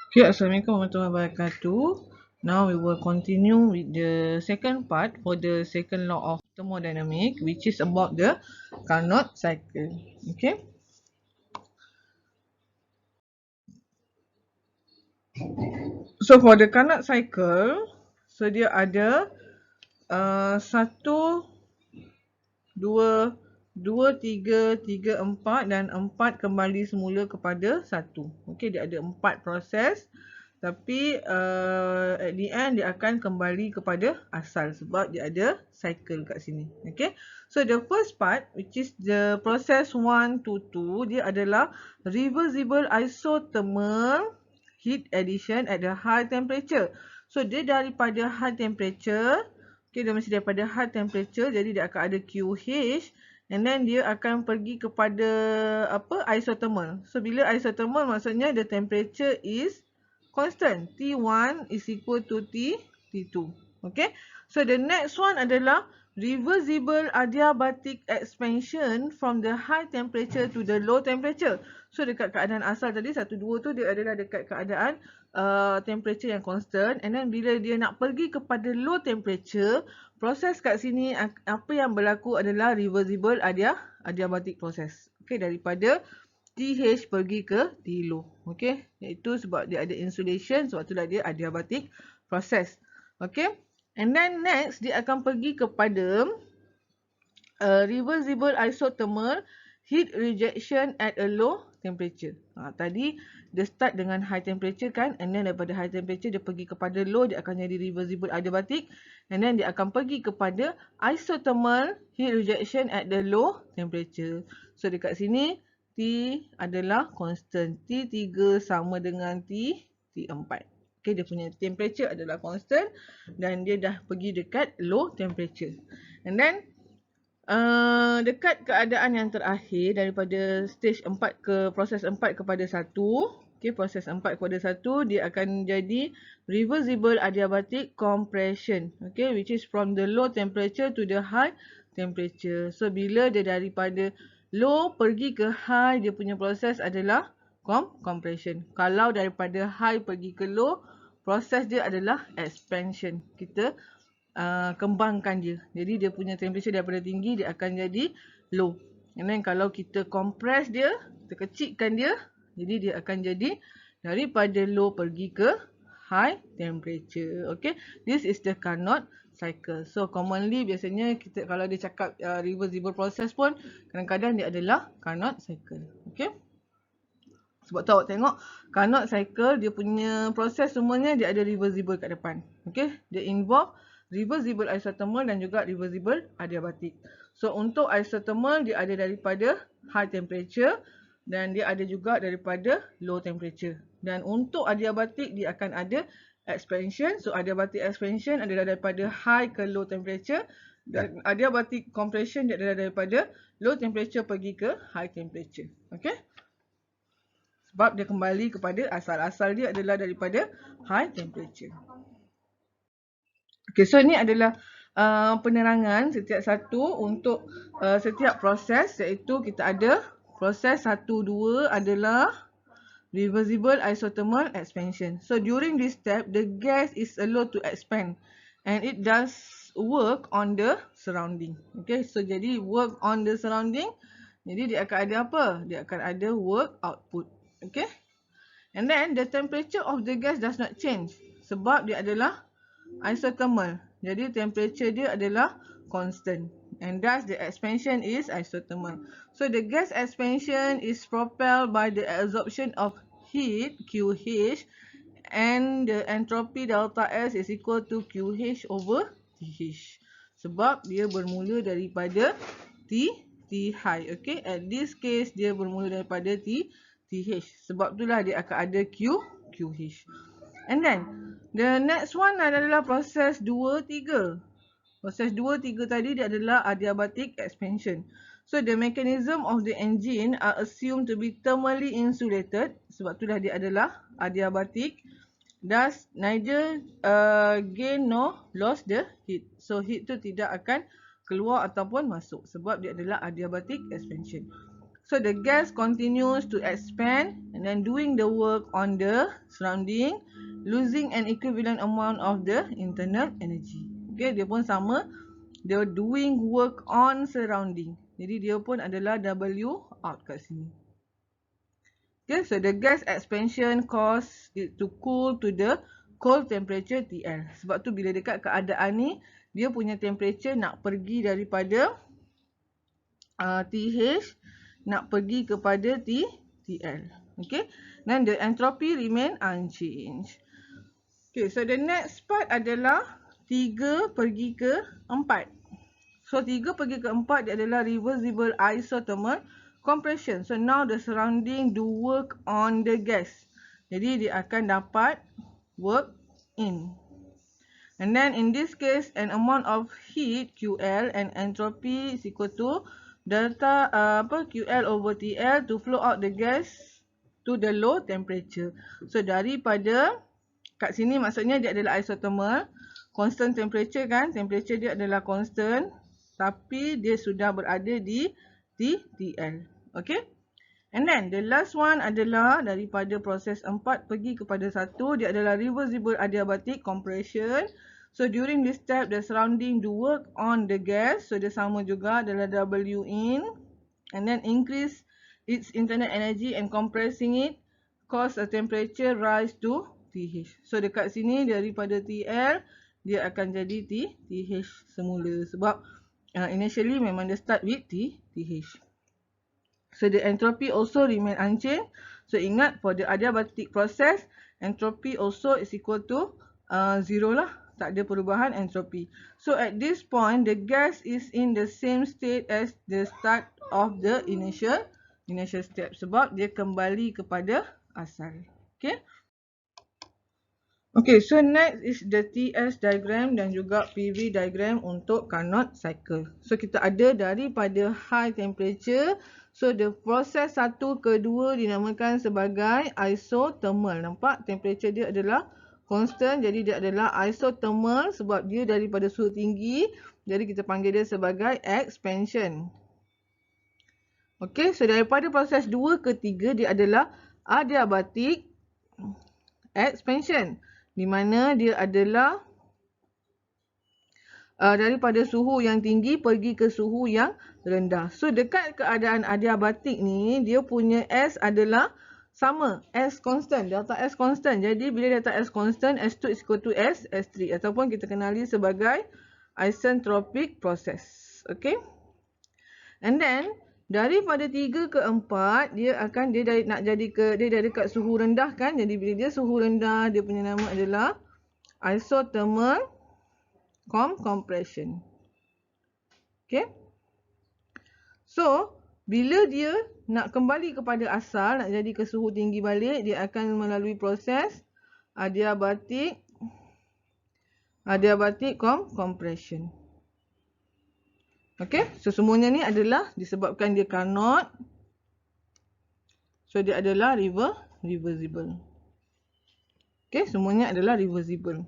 Okay, Assalamualaikum warahmatullahi wabarakatuh. Now we will continue with the second part for the second law of thermodynamic, which is about the Carnot cycle. Okay. So for the Carnot cycle, so dia ada satu, dua, dua, tiga, tiga, empat dan empat kembali semula kepada satu. Okay, dia ada empat proses. Tapi at the end dia akan kembali kepada asal sebab dia ada cycle kat sini. Okay. So the first part, which is the process 1 to 2, dia adalah reversible isothermal heat addition at the high temperature. So dia daripada high temperature, okay, dia mesti daripada high temperature, jadi dia akan ada QH, and then dia akan pergi kepada apa, isothermal. So bila isothermal maksudnya the temperature is constant. T1 is equal to T2. Okay. So the next one adalah reversible adiabatic expansion from the high temperature to the low temperature. So dekat keadaan asal tadi 1, 2 tu dia adalah dekat keadaan temperature yang constant, and then bila dia nak pergi kepada low temperature, proses kat sini apa yang berlaku adalah reversible adiabatic process. Okay, daripada TH pergi ke T low. Okay. Iaitu sebab dia ada insulation. Sebab itulah dia adiabatic process. Okay. And then next, dia akan pergi kepada reversible isothermal heat rejection at a low temperature. Tadi dia start dengan high temperature kan, and then daripada high temperature dia pergi kepada low, dia akan jadi reversible adiabatic, and then dia akan pergi kepada isothermal heat rejection at the low temperature. So dekat sini T adalah constant. T3 sama dengan T4. Okay, dia punya temperature adalah constant dan dia dah pergi dekat low temperature. And then dekat keadaan yang terakhir daripada stage 4 ke proses 4 kepada 1. Okay, proses 4 kepada 1 dia akan jadi reversible adiabatic compression. Okay, which is from the low temperature to the high temperature. So bila dia daripada low pergi ke high, dia punya proses adalah compression. Kalau daripada high pergi ke low, proses dia adalah expansion. Kita kembangkan dia. Jadi dia punya temperature daripada tinggi dia akan jadi low. And then kalau kita compress dia, kita kecilkan dia, jadi dia akan jadi daripada low pergi ke high temperature. Okay, this is the Carnot cycle. So commonly biasanya kita kalau dia cakap reversible process pun kadang-kadang dia adalah Carnot cycle. Okay. Sebab tu awak tengok Carnot cycle dia punya proses semuanya dia ada reversible kat depan. Okay. Dia involve reversible isothermal dan juga reversible adiabatic. So untuk isothermal dia ada daripada high temperature dan dia ada juga daripada low temperature. Dan untuk adiabatic dia akan ada expansion. So adiabatic expansion adalah daripada high ke low temperature, dan adiabatic compression dia adalah daripada low temperature pergi ke high temperature. Okay. Sebab dia kembali kepada asal-asal dia adalah daripada high temperature. Okay, so ni adalah penerangan setiap satu untuk setiap proses, iaitu kita ada proses 1, 2 adalah reversible isothermal expansion. So during this step, the gas is allowed to expand and it does work on the surrounding. Okay, so jadi work on the surrounding, jadi dia akan ada apa? Dia akan ada work output. Okay, and then the temperature of the gas does not change sebab dia adalah isothermal. Jadi temperature dia adalah constant. And thus the expansion is isothermal. So the gas expansion is propelled by the absorption of heat QH, and the entropy delta S is equal to QH over TH. Sebab dia bermula daripada T high. Okay, at this case dia bermula daripada TH. Sebab itulah dia akan ada QH. And then the next one adalah proses 2, 3. Proses 2, 3 tadi dia adalah adiabatic expansion. So the mechanism of the engine are assumed to be thermally insulated. Sebab itulah dia adalah adiabatic. Thus neither gain nor loss the heat. So heat tu tidak akan keluar ataupun masuk sebab dia adalah adiabatic expansion. So the gas continues to expand and then doing the work on the surrounding, losing an equivalent amount of the internal energy. Okay, dia pun sama. Dia doing work on surrounding. Jadi dia pun adalah W out kat sini. Okay, so the gas expansion cause it to cool to the cold temperature TL. Sebab tu bila dekat keadaan ni, dia punya temperature nak pergi daripada TH nak pergi kepada TL. Okay, then the entropy remain unchanged. Okay, so the next part adalah 3 pergi ke 4. So 3 pergi ke 4 dia adalah reversible isothermal compression. So now the surrounding do work on the gas. Jadi dia akan dapat work in. And then in this case an amount of heat QL and entropy is equal to delta QL over TL to flow out the gas to the low temperature. So daripada kat sini maksudnya dia adalah isothermal, constant temperature kan, temperature dia adalah constant tapi dia sudah berada di TL. Okay. And then the last one adalah daripada proses 4 pergi kepada 1, dia adalah reversible adiabatic compression. So during this step the surrounding do work on the gas. So dia sama juga adalah W in and then increase its internal energy and compressing it cause a temperature rise to TH. So dekat sini daripada TL dia akan jadi TH semula sebab initially memang dia start with TH. So the entropy also remain unchanged. So ingat for the adiabatic process, entropy also is equal to 0 lah. Tak ada perubahan entropy. So at this point, the gas is in the same state as the start of the initial step. Sebab dia kembali kepada asal. Okay. Okay, so next is the TS diagram dan juga PV diagram untuk Carnot cycle. So kita ada daripada high temperature. So the proses 1 ke 2 dinamakan sebagai isothermal. Nampak temperature dia adalah constant. Jadi dia adalah isothermal sebab dia daripada suhu tinggi. Jadi kita panggil dia sebagai expansion. Okay, so daripada proses 2 ke 3 dia adalah adiabatic expansion. Di mana dia adalah daripada suhu yang tinggi pergi ke suhu yang rendah. So dekat keadaan adiabatik ni dia punya S adalah sama, S constant, delta S constant. Jadi bila delta S constant, S2 is equal to S3 ataupun kita kenali sebagai isentropic process. Okay. And then daripada 3 ke 4 dia nak jadi dia dekat suhu rendah kan. Jadi bila dia suhu rendah dia punya nama adalah isothermal compression. Okay. So bila dia nak kembali kepada asal, nak jadi ke suhu tinggi balik, dia akan melalui proses adiabatic compression. Okay, so semuanya ni adalah disebabkan dia Carnot. So dia adalah reversible. Okay, semuanya adalah reversible.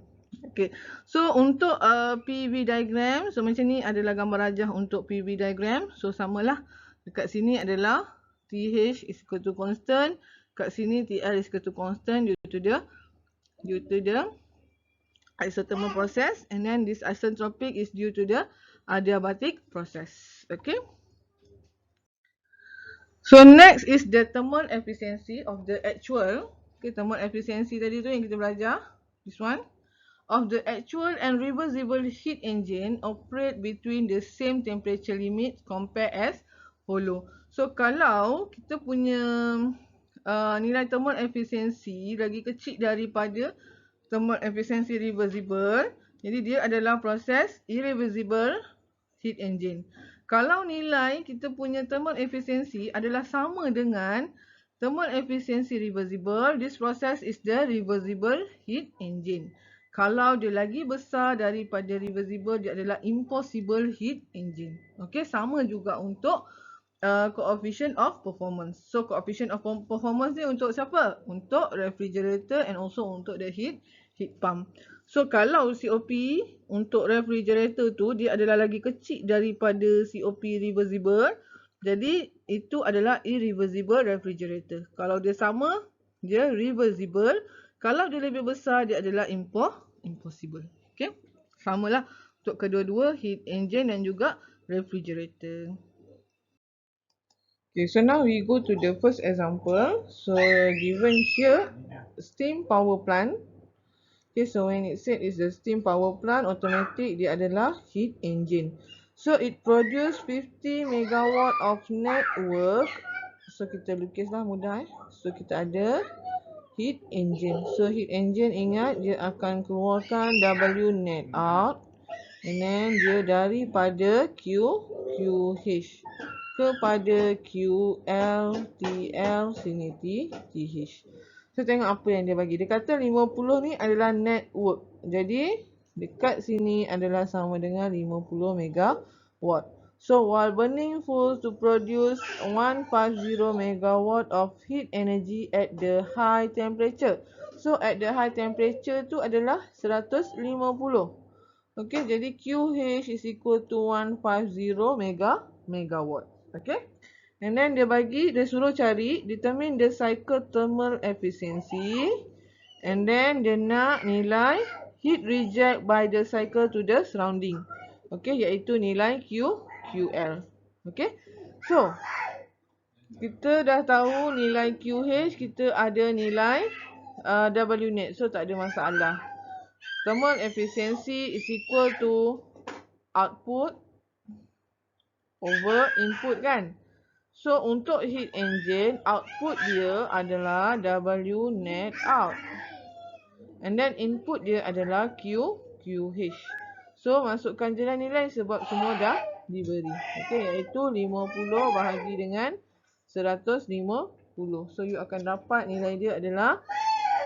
Okay, so untuk PV diagram, so macam ni adalah gambar rajah untuk PV diagram. So samalah, dekat sini adalah TH is equal to constant. Kat sini TL is equal to constant due to the isothermal process. And then this isentropic is due to the adiabatic process. Okay. So next is the thermal efficiency of the actual. Okay, thermal efficiency tadi tu yang kita belajar. This one. Of the actual and reversible heat engine operate between the same temperature limit compare as follow. So kalau kita punya nilai thermal efficiency lagi kecil daripada thermal efficiency reversible, jadi dia adalah proses irreversible heat engine. Kalau nilai kita punya thermal efficiency adalah sama dengan thermal efficiency reversible, this process is the reversible heat engine. Kalau dia lagi besar daripada reversible, dia adalah impossible heat engine. Okay, sama juga untuk coefficient of performance. So coefficient of performance ni untuk siapa? Untuk refrigerator and also untuk the heat pump. So kalau COP untuk refrigerator tu dia adalah lagi kecil daripada COP reversible, Jadi itu adalah irreversible refrigerator. Kalau dia sama, dia reversible. Kalau dia lebih besar, dia adalah impossible. Okay. Samalah untuk kedua-dua heat engine dan juga refrigerator. Okay, so now we go to the first example. So given here, steam power plant. Okay, so when it said is the steam power plant, automatic dia adalah heat engine. So it produce 50 megawatt of net work. So kita lukislah mudah. So kita ada heat engine. So heat engine ingat dia akan keluarkan W net out. And then dia daripada QH kepada QL, TL, sini TH. So tengok apa yang dia bagi. Dia kata 50 ni adalah network. Jadi dekat sini adalah sama dengan 50 megawatt. So while burning fuel to produce 150 megawatt of heat energy at the high temperature. So at the high temperature tu adalah 150. Okay, jadi QH is equal to 150 megawatt. Okay. And then dia suruh cari, determine the cycle thermal efficiency. And then dia nak nilai heat reject by the cycle to the surrounding. Okay, iaitu nilai QL. Okay. So, kita dah tahu nilai QH, kita ada nilai W net. So, tak ada masalah. Thermal efficiency is equal to output over input kan. So untuk heat engine, output dia adalah W net out. And then input dia adalah QH. So masukkan je lah nilai sebab semua dah diberi. Okay, iaitu 50 bahagi dengan 150. So you akan dapat nilai dia adalah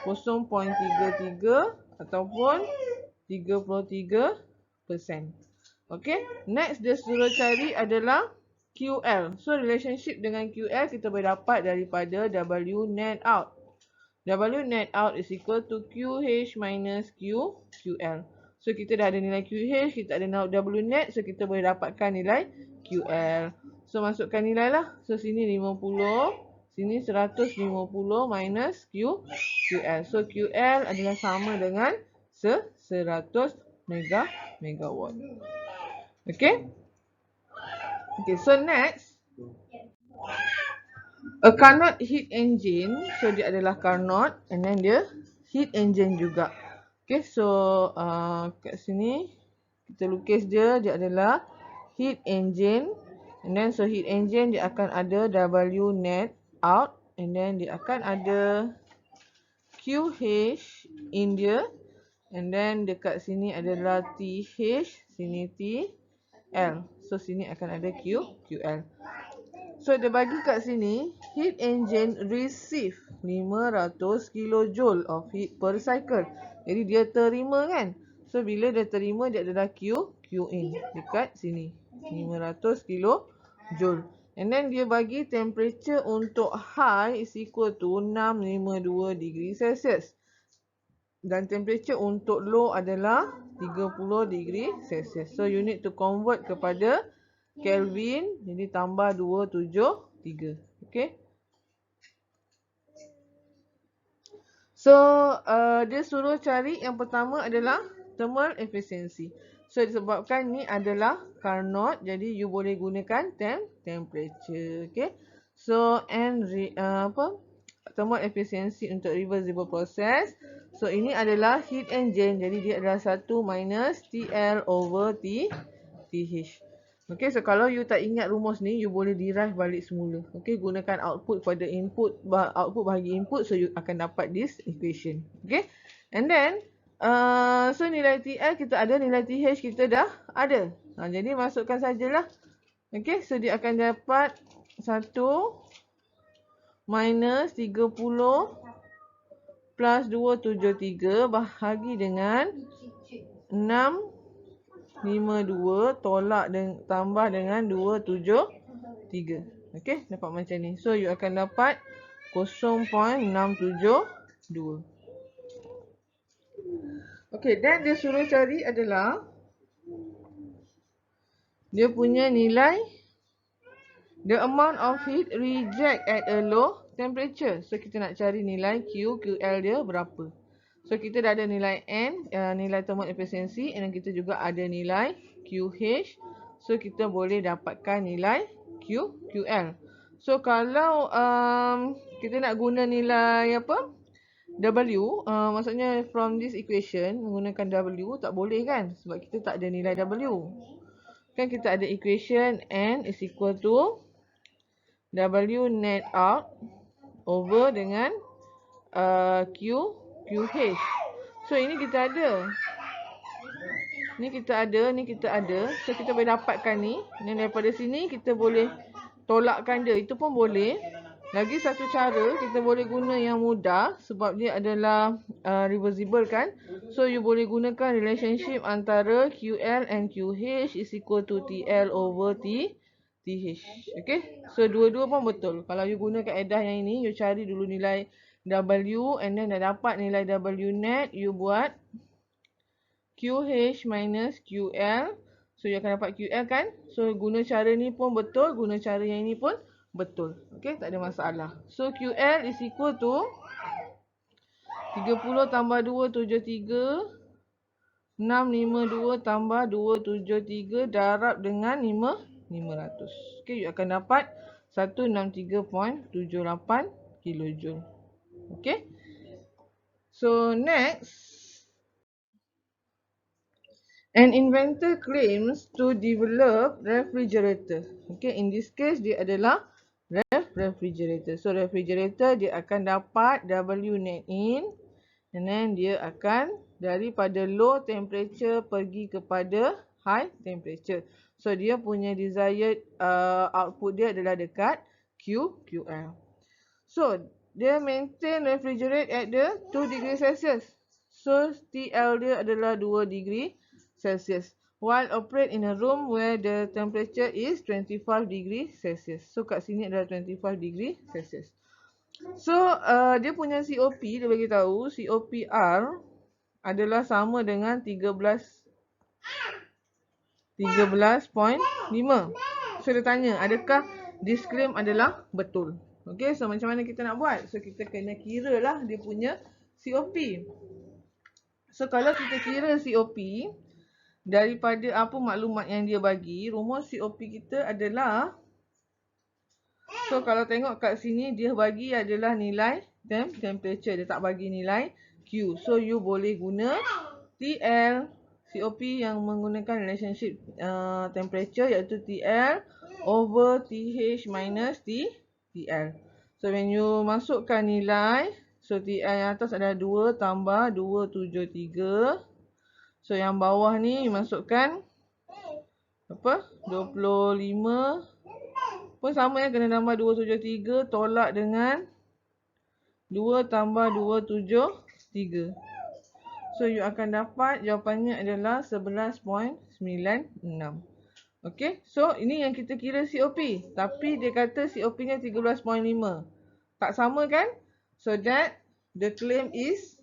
0.33 ataupun 33%. Okay, next dia suruh cari adalah QL. So relationship dengan QL kita boleh dapat daripada W net out. W net out is equal to QH minus QL. So kita dah ada nilai QH, kita ada W net, so kita boleh dapatkan nilai QL. So masukkan nilai lah. So sini 50, sini 150 minus QL. So QL adalah sama dengan 100 megawatt. Okay. Okay, so next, a Carnot heat engine. So dia adalah Carnot and then dia heat engine juga. Okay, so kat sini kita lukis dia adalah heat engine. And then so heat engine dia akan ada W net out. And then dia akan ada QH in dia. And then dekat sini adalah TH, sini TL. So sini akan ada QL. So dia bagi kat sini, heat engine receive 500 kilojoule of heat per cycle. Jadi dia terima kan. So bila dia terima, dia adalah QIn dekat sini. 500 kilojoule. And then dia bagi temperature untuk high is equal to 652 degree Celsius. Dan temperature untuk low adalah 30 degree Celsius. So you need to convert kepada Kelvin, jadi tambah 273. Okay. So dia suruh cari yang pertama adalah thermal efficiency. So disebabkan ni adalah Carnot, jadi you boleh gunakan temperature. Okay. So thermal efficiency untuk reversible process. So ini adalah heat engine, jadi dia adalah 1 minus TL over TH. Okay, so kalau you tak ingat rumus ni, you boleh derive balik semula. Okay, gunakan output pada input, output bahagi input, so you akan dapat this equation. Okay, and then, so nilai TL kita ada, nilai TH kita dah ada. Jadi masukkan sajalah. Okay, so dia akan dapat 1 minus 30 plus 273 bahagi dengan 652 tolak tambah dengan 273. Okey, dapat macam ni. So you akan dapat 0.672. Okey, dan dia suruh cari adalah dia punya nilai The amount of heat reject at a low temperature. So kita nak cari nilai Q, QL dia berapa. So kita dah ada nilai N, nilai thermal efficiency, dan kita juga ada nilai QH. So kita boleh dapatkan nilai Q, QL. So kalau kita nak guna nilai apa? W, maksudnya from this equation menggunakan W tak boleh kan? Sebab kita tak ada nilai W. Kan kita ada equation N is equal to W net out over dengan QH. So ini kita ada. Ni kita ada. So kita boleh dapatkan ni. Dan daripada sini kita boleh tolakkan dia. Itu pun boleh. Lagi satu cara kita boleh guna yang mudah sebab dia adalah reversible kan. So you boleh gunakan relationship antara QL and QH is equal to TL over TH. Okay. So dua-dua pun betul. Kalau you guna kaedah yang ini, you cari dulu nilai W and then dah dapat nilai W net, you buat QH minus QL. So you akan dapat QL kan. So guna cara ni pun betul, guna cara yang ini pun betul. Okay, tak ada masalah. So QL is equal to 30 tambah 273 652 tambah 273 darab dengan 500. Okay, you akan dapat 163.78 kilojoule. Okay. So next, an inventor claims to develop refrigerator. Okay, in this case dia adalah refrigerator. So refrigerator dia akan dapat W net in, and then dia akan daripada low temperature pergi kepada high temperature. So dia punya desired output dia adalah dekat QL. So dia maintain refrigerate at the 2 degree Celsius. So TL dia adalah 2 degree Celsius. While operate in a room where the temperature is 25 degree Celsius. So kat sini adalah 25 degree Celsius. So dia punya COP, dia bagi tahu COPR adalah sama dengan 13.5. So dia tanya, adakah this claim adalah betul? Okay, so macam mana kita nak buat? So kita kena kira lah dia punya COP. So kalau kita kira COP daripada apa maklumat yang dia bagi, rumus COP kita adalah, so kalau tengok kat sini dia bagi adalah nilai temperature, dia tak bagi nilai Q. So you boleh guna TL COP yang menggunakan relationship temperature iaitu TL over TH minus TL. So when you masukkan nilai, so TL yang atas adalah 2 tambah 273. So yang bawah ni masukkan apa? 25 pun sama ya, kena tambah 273 tolak dengan 2 tambah 273. So you akan dapat jawapannya adalah 11.96. Okay, so ini yang kita kira COP. Tapi dia kata COP nya 13.5. Tak sama kan? So that the claim is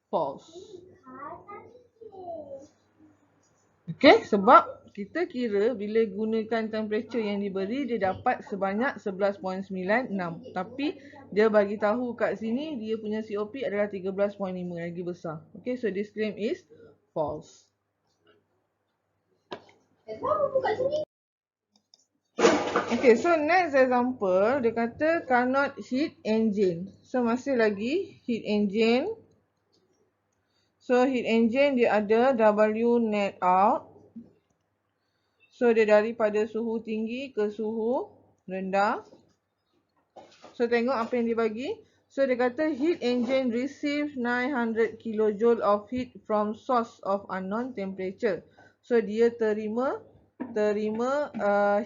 false. Okay, sebab kita kira bila gunakan temperature yang diberi, dia dapat sebanyak 11.96. Tapi dia bagi tahu kat sini dia punya COP adalah 13.5, lagi besar. Okay, so this claim is false. Okay, so next example, dia kata Carnot heat engine. So masih lagi heat engine. So heat engine dia ada W net out. So dia daripada suhu tinggi ke suhu rendah. So tengok apa yang dia bagi. So dia kata heat engine receive 900 kilojoule of heat from source of unknown temperature. So dia terima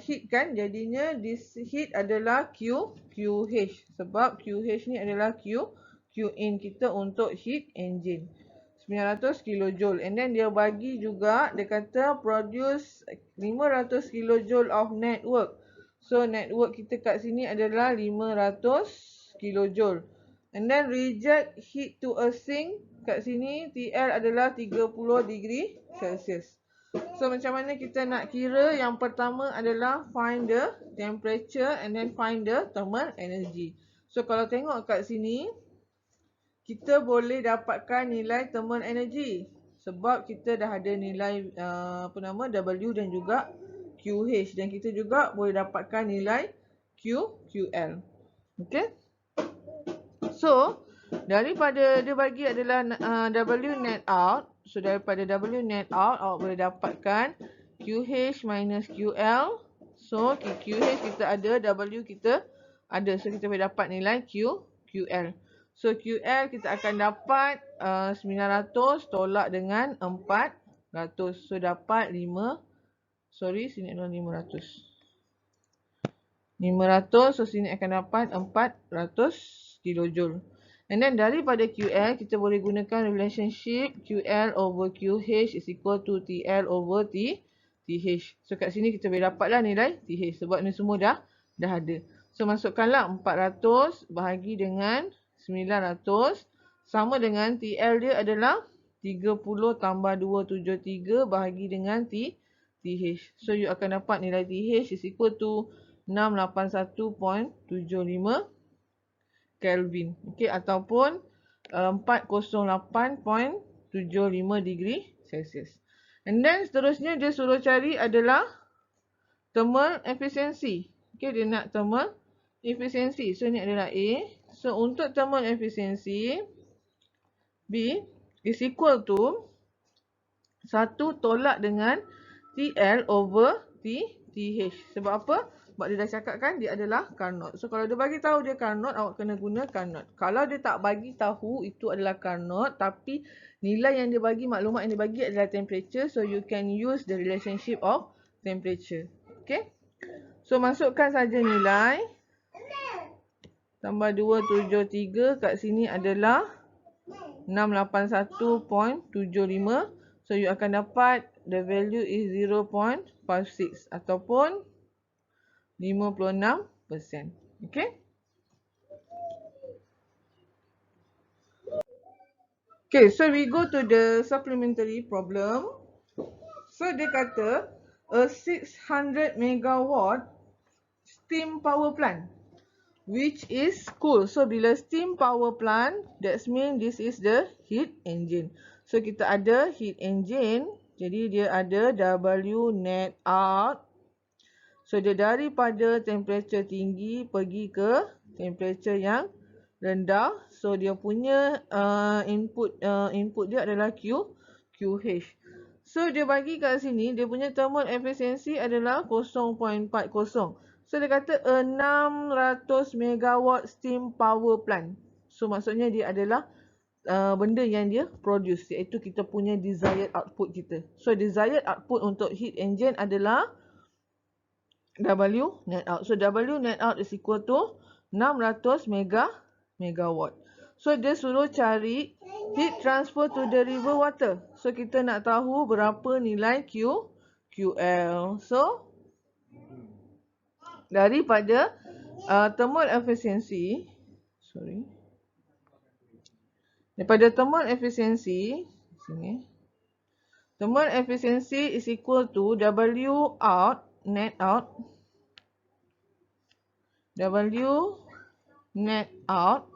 heat kan, jadinya this heat adalah QH. Sebab QH ni adalah Q in kita untuk heat engine. 900 kilojoule. And then dia bagi juga, dia kata produce 500 kilojoule of network. So network kita kat sini adalah 500 kilojoule. And then reject heat to a sink. Kat sini TL adalah 30 degree Celsius. So macam mana kita nak kira? Yang pertama adalah find the temperature and then find the thermal energy. So kalau tengok kat sini, kita boleh dapatkan nilai thermal energy sebab kita dah ada nilai W dan juga QH, dan kita juga boleh dapatkan nilai QL. Okay. So daripada dia bagi adalah W net out. So daripada W net out, awak boleh dapatkan QH minus QL. So QH kita ada, W kita ada. So kita boleh dapat nilai QL. So QL kita akan dapat 900 tolak dengan 400. So dapat sini adalah 500. So sini akan dapat 400 kilojoule. And then daripada QL, kita boleh gunakan relationship QL over QH is equal to TL over TH. So kat sini kita boleh dapatlah nilai TH sebab ni semua dah ada. So masukkanlah 400 bahagi dengan 900 sama dengan TL dia adalah 30 tambah 273 bahagi dengan TH. So you akan dapat nilai TH is equal to 681.75 Kelvin. Okey, ataupun 408.75 degree Celsius. And then seterusnya dia suruh cari adalah thermal efficiency. Okey, dia nak thermal efficiency. So ni adalah A. So untuk thermal efficiency, B is equal to 1 tolak dengan TL over TH. Sebab apa? Sebab dia dah cakap kan dia adalah Carnot. So kalau dia bagi tahu dia Carnot, awak kena guna Carnot. Kalau dia tak bagi tahu itu adalah Carnot, tapi nilai yang dia bagi, maklumat yang dia bagi adalah temperature, so you can use the relationship of temperature. Okay. So masukkan saja nilai. Tambah 273 kat sini adalah 681.75. So you akan dapat the value is 0.56 ataupun 56%. Okay. Okay, so we go to the supplementary problem. So dia kata a 600 megawatt steam power plant which is cool. So bila steam power plant, that means this is the heat engine. So kita ada heat engine, jadi dia ada W net out. So dia daripada temperature tinggi pergi ke temperature yang rendah. So dia punya input dia adalah QH. So dia bagi kat sini dia punya thermal efficiency adalah 0.40. So dia kata 600 megawatt steam power plant. So maksudnya dia adalah benda yang dia produce, iaitu kita punya desired output kita. So desired output untuk heat engine adalah W net out. So W net out is equal to 600 megawatt. So dia suruh cari heat transfer to the river water. So kita nak tahu berapa nilai QL. So daripada thermal efficiency, daripada thermal efficiency sini, thermal efficiency is equal to W out net out, W net out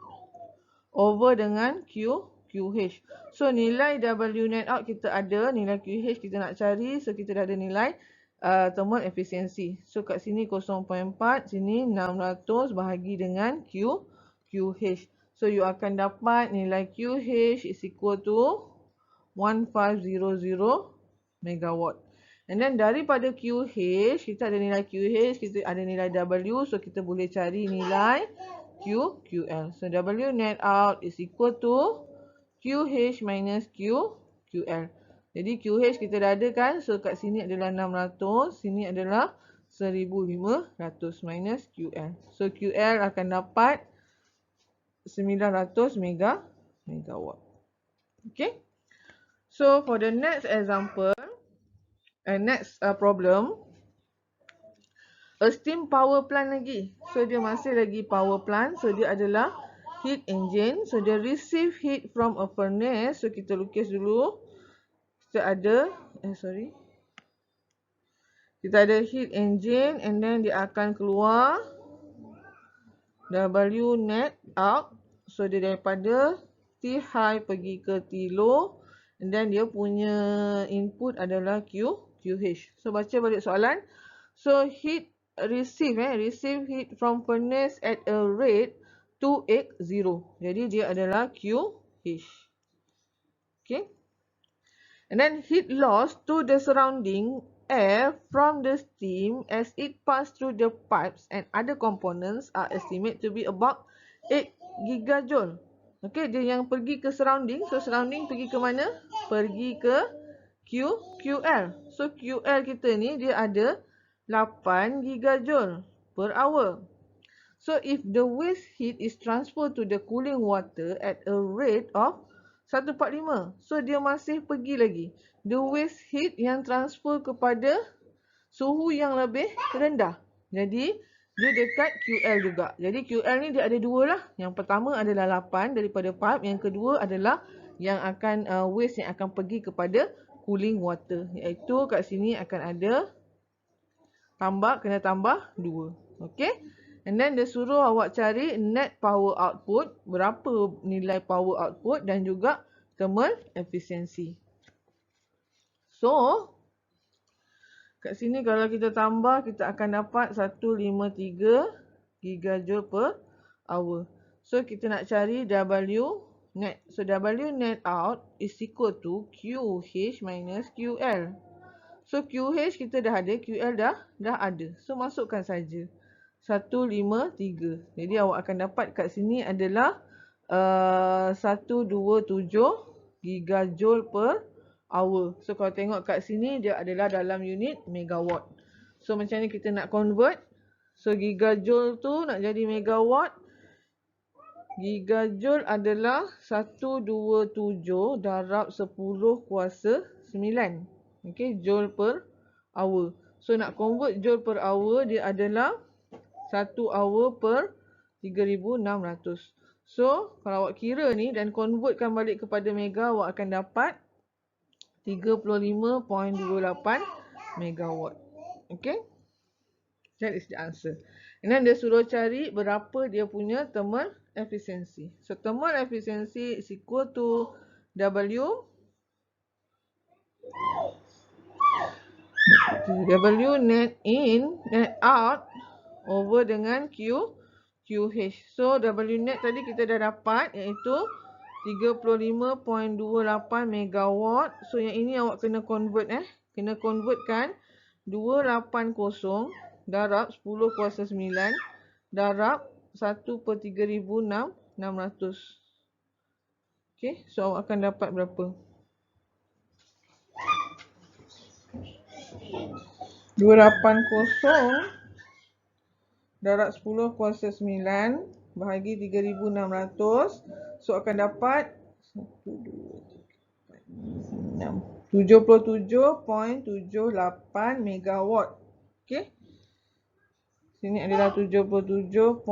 over dengan QH. So nilai W net out kita ada, nilai QH kita nak cari, so kita dah ada nilai thermal efficiency. So kat sini 0.4, sini 600 bahagi dengan QH. So you akan dapat nilai QH is equal to 1500 megawatt. And then daripada QH, kita ada nilai QH, kita ada nilai W. So kita boleh cari nilai QL. So W net out is equal to QH minus QL. Jadi QH kita dah ada kan. So kat sini adalah 600, sini adalah 1500 minus QL. So QL akan dapat 900 megawatt. Okay. So for the next example, next problem, a steam power plant lagi. So dia masih lagi power plant. So dia adalah heat engine. So dia receive heat from a furnace. So kita lukis dulu. Kita ada kita ada heat engine and then dia akan keluar W net out. So dia daripada T high pergi ke T low and then dia punya input adalah QH. So baca balik soalan. So heat receive heat from furnace at a rate 280. Jadi dia adalah QH. Okay. And then heat loss to the surrounding air from the steam as it pass through the pipes and other components are estimated to be about 8 gigajoule. Okay, dia yang pergi ke surrounding. So surrounding pergi ke mana? Pergi ke QL. So QL kita ni dia ada 8 gigajoule per hour. So if the waste heat is transferred to the cooling water at a rate of 145. So dia masih pergi lagi. The waste heat yang transfer kepada suhu yang lebih rendah. Jadi dia dekat QL juga. Jadi QL ni dia ada dua lah. Yang pertama adalah 8 daripada pipe. Yang kedua adalah yang akan waste yang akan pergi kepada cooling water. Iaitu kat sini akan ada kena tambah 2. Okay. And then dia suruh awak cari net power output, berapa nilai power output dan juga thermal efficiency. So, kat sini kalau kita tambah, kita akan dapat 153 gigajoule per hour. So, kita nak cari W net. So, W net out is equal to QH minus QL. So, QH kita dah ada, QL dah ada. So, masukkan saja. 153. Jadi awak akan dapat kat sini adalah 127 gigajoule per hour. So kalau tengok kat sini dia adalah dalam unit megawatt. So macam ni kita nak convert. So gigajoule tu nak jadi megawatt. Gigajoule adalah 127 darab 10 kuasa 9. Okay, joule per hour. So nak convert joule per hour dia adalah 1 hour per 3,600. So, kalau awak kira ni dan convertkan balik kepada mega, awak akan dapat 35.28 megawatt. Okay? That is the answer. And then dia suruh cari berapa dia punya thermal efficiency. So, thermal efficiency is equal to W net in, net out over dengan QH. So W net tadi kita dah dapat iaitu 35.28 megawatt. So yang ini awak kena convert kena convertkan 280 darab 10 kuasa 9 darab 1 per 3,600. Okay, so awak akan dapat berapa? 280 darab 10 kuasa 9 bahagi 3,600. So akan dapat 77.78 megawatt. Okay. Sini adalah 77.8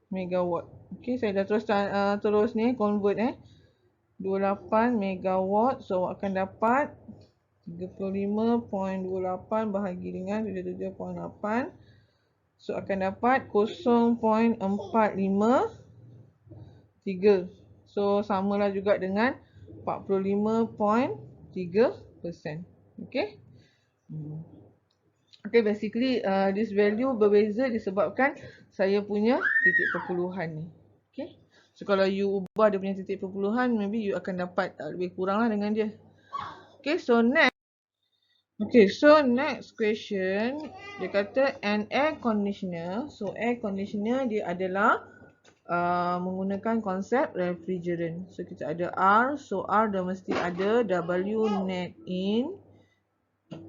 megawatt. Okay, saya dah terus ni convert 28 megawatt. So akan dapat 35.28 bahagi dengan 77.8. So akan dapat 0.453. So samalah juga dengan 45.3%. Okay. Okay, basically this value berbeza disebabkan saya punya titik perpuluhan ni. Okay. So kalau you ubah dia punya titik perpuluhan, maybe you akan dapat lebih kurang lah dengan dia. Okay, so next. Okay, so next question, dia kata an air conditioner. So air conditioner dia adalah menggunakan konsep refrigerant. So kita ada R, so R dah mesti ada W net in,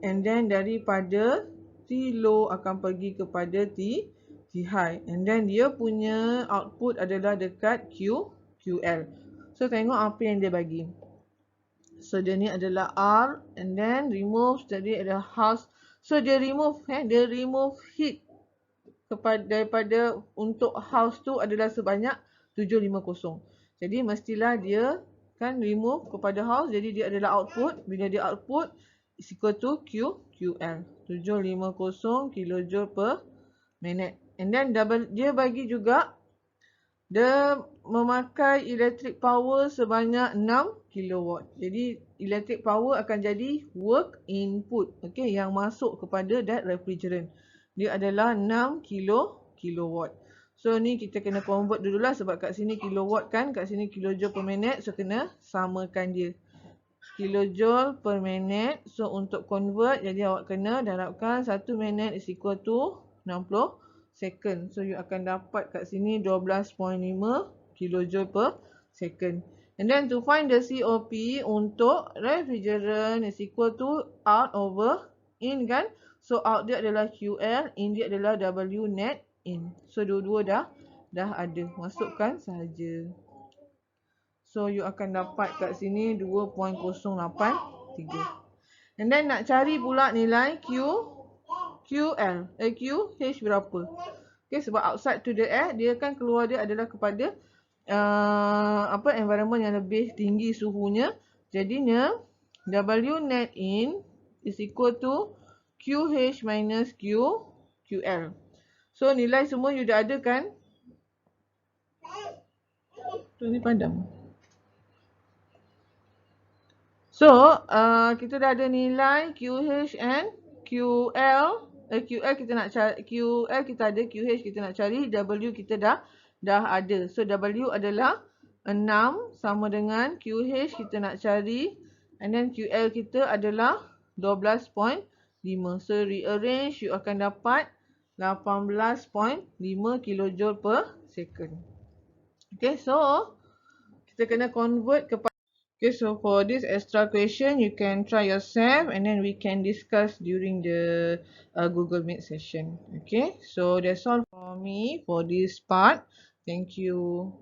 and then daripada T low akan pergi kepada T high, and then dia punya output adalah dekat QL. So tengok apa yang dia bagi. So dia ni adalah R, and then remove tadi ada house. So dia remove heat daripada untuk house tu adalah sebanyak 750. Jadi mestilah dia kan remove kepada house, jadi dia adalah output. Bila dia output, is equal to QL. 750 kilojoule per minute. And then dia bagi juga dia memakai electric power sebanyak 6 kilowatt. Jadi electric power akan jadi work input, okey, yang masuk kepada that refrigerant. Dia adalah 6 kilowatt. So ni kita kena convert dululah sebab kat sini kilowatt kan, kat sini kilojoule per minute, so kena samakan dia. Kilojoule per minute. So untuk convert, jadi awak kena darabkan 1 minit is equal to 60 second. So you akan dapat kat sini 12.5 kilojoule per second. And then to find the COP untuk refrigerant is equal to out over in kan. So out dia adalah QL, in dia adalah W net in. So dua-dua dah ada. Masukkan sahaja. So you akan dapat kat sini 2.083. And then nak cari pula nilai QH berapa. Okay, sebab outside to the air, dia kan keluar dia adalah kepada environment yang lebih tinggi suhunya. Jadinya W net in is equal to QH minus QL. So nilai semua you dah ada kan? Tu ni padam. So kita dah ada nilai QH and QL. QL kita nak cari, QL kita ada, QH kita nak cari, W kita dah ada. So W adalah 6 sama dengan QH kita nak cari, and then QL kita adalah 12.5. So rearrange, you akan dapat 18.5 kilojoule per second. Okay, so kita kena convert kepada. Okay, so for this extra question, you can try yourself and then we can discuss during the Google Meet session. Okay, so that's all for me for this part. Thank you.